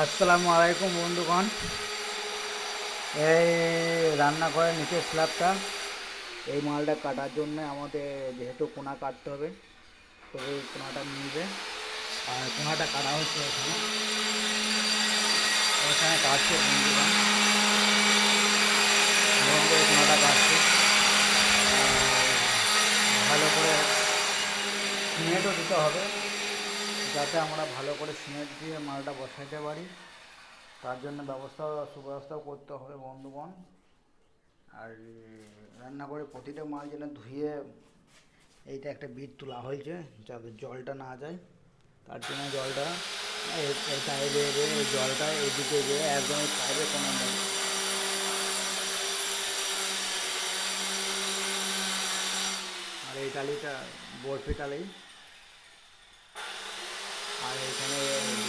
আসসালামু আলাইকুম বন্ধুগণ। এই রান্না করে নিচের স্ল্যাবটা, এই মালটা কাটার জন্য আমাদের যেহেতু কোনা কাটতে হবে, তো এই কোনাটা নিবে। আর কোনাটা কাটা হচ্ছে এখানে, এখানে কাটছে বন্ধুগণ, এই কোনাটা কাটছে। ভালো করে সিমেন্টও দিতে হবে, যাতে আমরা ভালো করে সিমেন্ট দিয়ে মালটা বসাইতে পারি। তার জন্য সুব্যবস্থাও করতে হবে বন্ধুগণ। আর রান্না করে প্রতিটা মাল যেন ধুয়ে, এইটা একটা বিট তোলা হয়েছে যাতে জলটা না যায়, তার জন্য জলটা এই সাইডে এই জলটা এদিকে গিয়ে একদম এই পাইপে কোনো নেই। আর এই টালিটা বরফি টালি, আর এখানে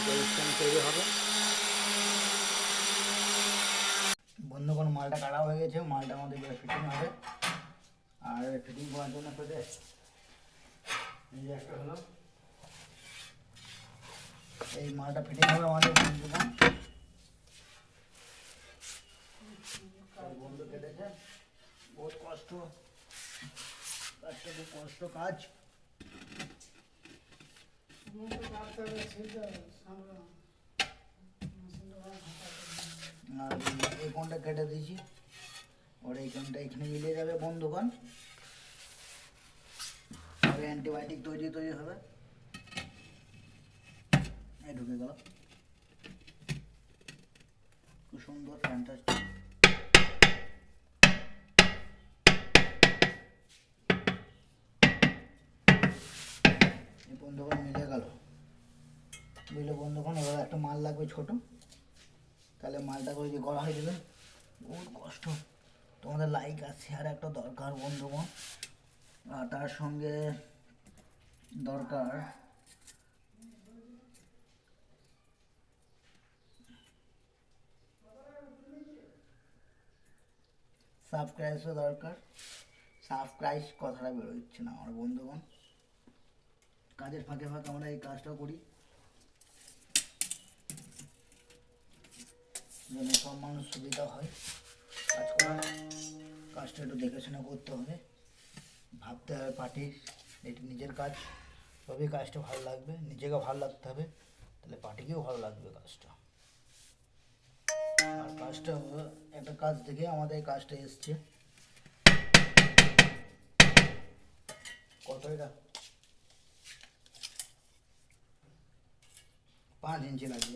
দুটো স্ট্যান্ড তৈরি হবে। বন্ধুগণ, মালটা কাটা হয়ে গেছে, মালটা আমাদের ফিটিং হবে। আর ফিটিং করার জন্য পেটে এই একটা হলো, এই মালটা ফিটিং হবে আমাদের বন্ধুগণ। বন্ধু কেটেছে, বহুত কষ্ট, কাজটা খুব কষ্ট কাজ। আর এই কোনটা কেটে দিয়েছি, ওর এই কোনটা এখানে মিলিয়ে যাবে বন্ধুগণ। আর অ্যান্টিবায়োটিক তৈরি হবে। এই ঢুকে গেল, খুব সুন্দর, ফ্যান্টাস্টিক। এই বন্ধুগণ মিলে গেল, বুঝলে বন্ধুগণ। এবার একটা মাল লাগবে ছোট, তাহলে মালটা করে যে করা হয়ে যাবে। বহুত কষ্ট, তোমাদের লাইক আর শেয়ার একটা দরকার বন্ধুগণ। আর তার সঙ্গে দরকার সাবস্ক্রাইবও দরকার। সাবস্ক্রাইব কথাটা বেরোচ্ছে না আমার বন্ধুগণ। কাজের ফাঁকে ফাঁকে আমরা এই কাজটাও করি, যেন সব মানুষ সুবিধা হয় কাজ করার। কাজটা একটু দেখে শুনে করতে হবে, ভাবতে হবে পার্টির, এটি নিজের কাজ, তবেই কাজটা ভালো লাগবে। নিজেকে ভালো লাগতে হবে, তাহলে পার্টিকেও ভালো লাগবে কাজটা। আর কাজটা একটা কাজ থেকে আমাদের এই কাজটা এসছে। কত এটা? 5 ইঞ্চি লাগবে।